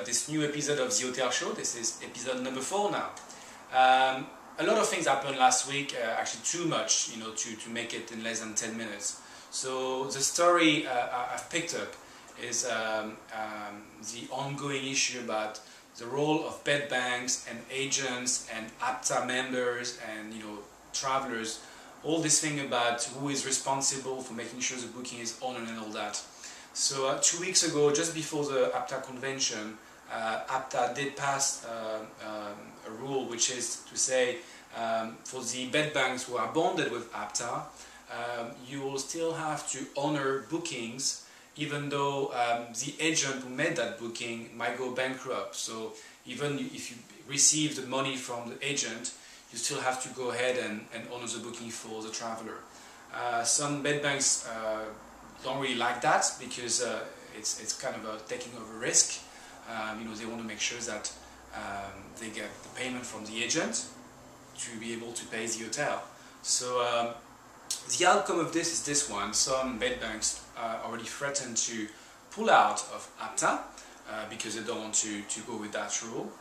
this new episode of The Hotel Show. This is episode number 4 now. A lot of things happened last week, actually too much, to make it in less than 10 minutes. So the story I've picked up is the ongoing issue about the role of bed banks and agents and APTA members and travelers. All this thing about who is responsible for making sure the booking is honored and all that. So 2 weeks ago, just before the APTA convention, APTA did pass a rule, which is to say for the bed banks who are bonded with APTA, you will still have to honor bookings even though the agent who made that booking might go bankrupt. So even if you receive the money from the agent, you still have to go ahead and honor the booking for the traveler. Some bed banks don't really like that because it's kind of taking of a risk. They want to make sure that they get the payment from the agent to be able to pay the hotel. So the outcome of this is this one. Some bed banks already threatened to pull out of APTA because they don't want to go with that rule.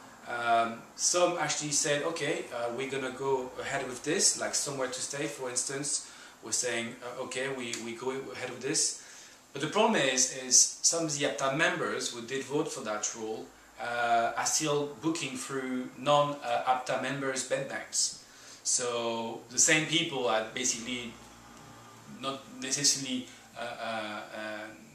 Some actually said, okay, we're gonna go ahead with this, like Somewhere to Stay, for instance, was saying, okay, we go ahead with this. But the problem is some of the APTA members who did vote for that rule are still booking through non-APTA members' bed banks. So the same people are basically not necessarily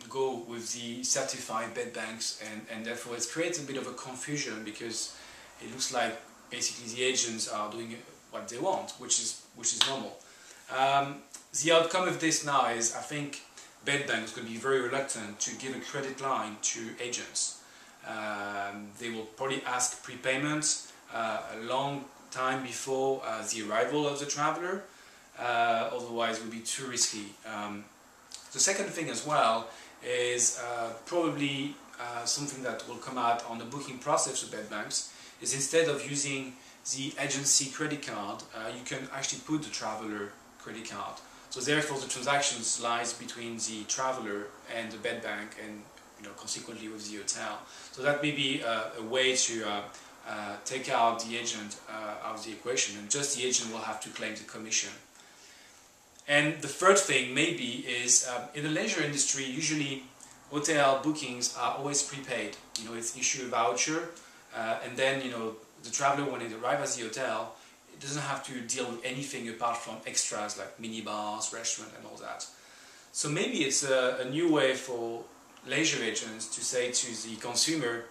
go with the certified bed banks, and therefore it creates a bit of a confusion because it looks like basically the agents are doing what they want, which is normal. The outcome of this now is, I think, bed banks are going to be very reluctant to give a credit line to agents. They will probably ask prepayment a long time before the arrival of the traveler, otherwise it would be too risky. The second thing as well is probably something that will come out on the booking process of bed banks, is instead of using the agency credit card, you can actually put the traveler credit card. So therefore the transactions lies between the traveler and the bed bank, and consequently with the hotel. So that may be a way to take out the agent out of the equation, and just the agent will have to claim the commission. And the third thing maybe is in the leisure industry, usually hotel bookings are always prepaid. It's issue a voucher, and then the traveler, when they arrive at the hotel, it doesn't have to deal with anything apart from extras like minibars, restaurant and all that. So maybe it's a new way for leisure agents to say to the consumer,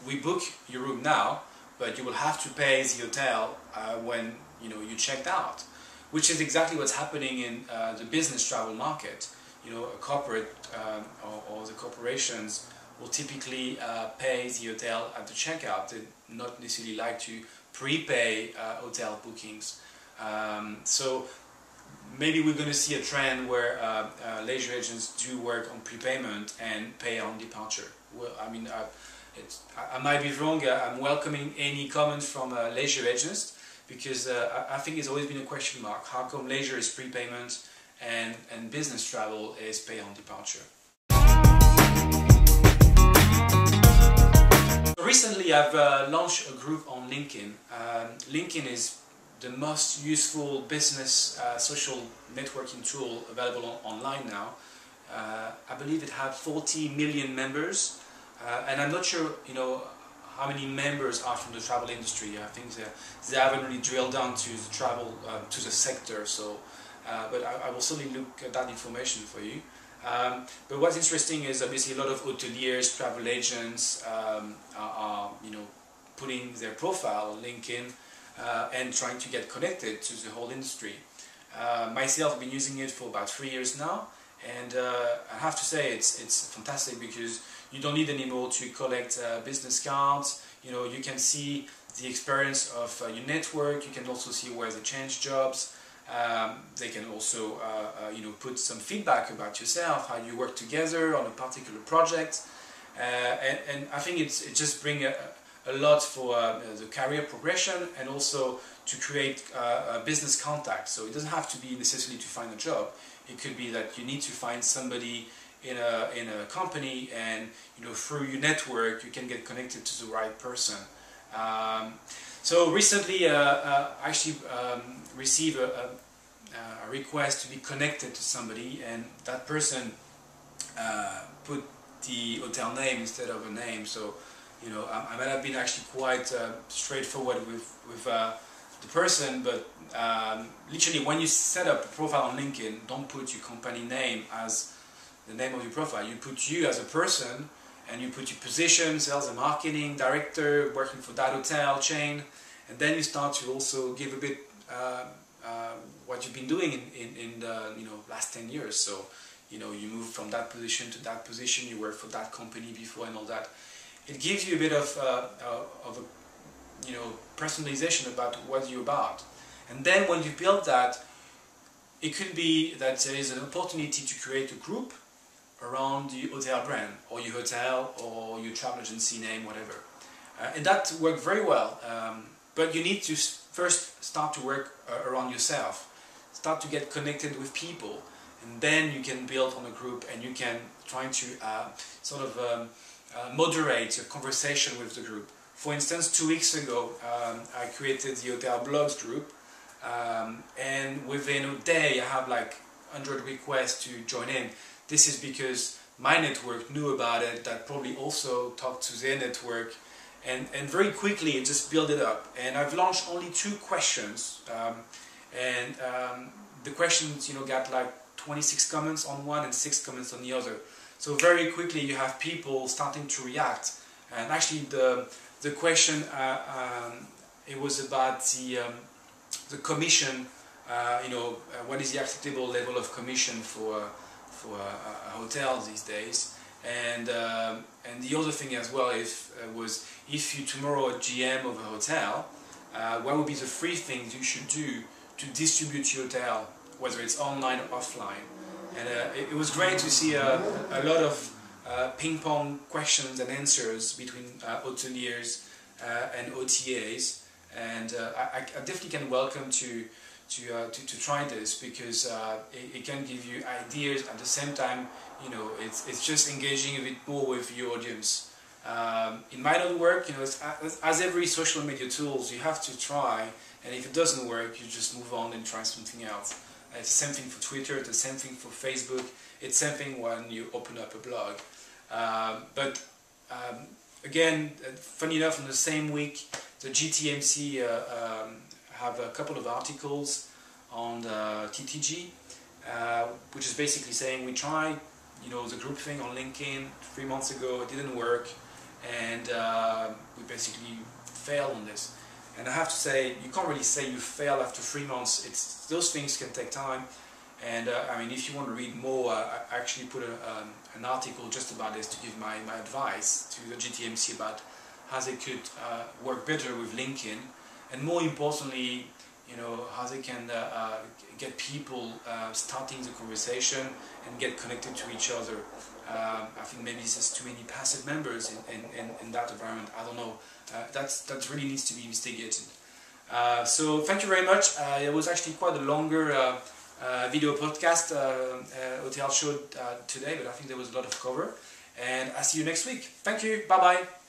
we book your room now, but you will have to pay the hotel when you checked out, which is exactly what's happening in the business travel market. A corporate or the corporations will typically pay the hotel at the checkout. They not necessarily like to prepay hotel bookings. So maybe we're going to see a trend where leisure agents do work on prepayment and pay on departure. Well, I might be wrong. I'm welcoming any comments from leisure agents, because I think it's always been a question mark. How come leisure is prepayment and business travel is pay on departure? Recently I've launched a group on LinkedIn. LinkedIn is the most useful business social networking tool available online now. I believe it had 40 million members, and I'm not sure how many members are from the travel industry. I think they haven't really drilled down to the travel to the sector. So, but I will certainly look at that information for you. But what's interesting is obviously a lot of hoteliers, travel agents are putting their profile on LinkedIn and trying to get connected to the whole industry. Myself, I've been using it for about 3 years now, and I have to say it's fantastic because you don't need anymore to collect business cards. You can see the experience of your network. You can also see where they change jobs. They can also put some feedback about yourself, how you work together on a particular project, and I think it just brings a lot for the career progression, and also to create a business contact. So it doesn't have to be necessarily to find a job. It could be that you need to find somebody in a company, and through your network you can get connected to the right person. So recently I actually received a request to be connected to somebody, and that person put the hotel name instead of a name. So I might have been actually quite straightforward with the person, but literally when you set up a profile on LinkedIn, don't put your company name as the name of your profile. You put you as a person, and you put your position, sales and marketing director, working for that hotel chain, and then you start to also give a bit what you've been doing in the last 10 years. So you move from that position to that position, you work for that company before and all that. It gives you a bit of a personalization about what you're about. And then when you build that, it could be that there is an opportunity to create a group around the hotel brand, or your hotel, or your travel agency name, whatever. And that worked very well. But you need to first start to work around yourself. Start to get connected with people, and then you can build on a group, and you can try to moderate your conversation with the group. For instance, 2 weeks ago, I created the Hotel Blogs group, and within a day I have like 100 requests to join in. This is because my network knew about it, that probably also talked to their network, and very quickly it just built it up. And I've launched only 2 questions, and the questions got like 26 comments on one and 6 comments on the other. So very quickly you have people starting to react. And actually the question, it was about the commission, what is the acceptable level of commission for a hotel these days. And the other thing as well was, if you tomorrow a GM of a hotel, what would be the 3 things you should do to distribute your hotel, whether it's online or offline. And it was great to see a lot of ping-pong questions and answers between hoteliers and OTAs, and I definitely can welcome to try this, because it can give you ideas. At the same time, it's just engaging a bit more with your audience. It might not work, as every social media tools, you have to try, and if it doesn't work, you just move on and try something else. It's the same thing for Twitter, it's the same thing for Facebook, it's the same thing when you open up a blog. But again, funny enough, in the same week, the GTMC have a couple of articles on the TTG, which is basically saying we tried, the group thing on LinkedIn 3 months ago, it didn't work, and we basically failed on this. And I have to say, you can't really say you fail after 3 months. Those things can take time. And I mean, if you want to read more, I actually put an article just about this to give my advice to the GTMC about how they could work better with LinkedIn, and more importantly, how they can get people starting the conversation and get connected to each other. I think maybe there's too many passive members in that environment. I don't know. That really needs to be investigated. So thank you very much. It was actually quite a longer video podcast, hotel show today, but I think there was a lot of cover. And I'll see you next week. Thank you. Bye bye.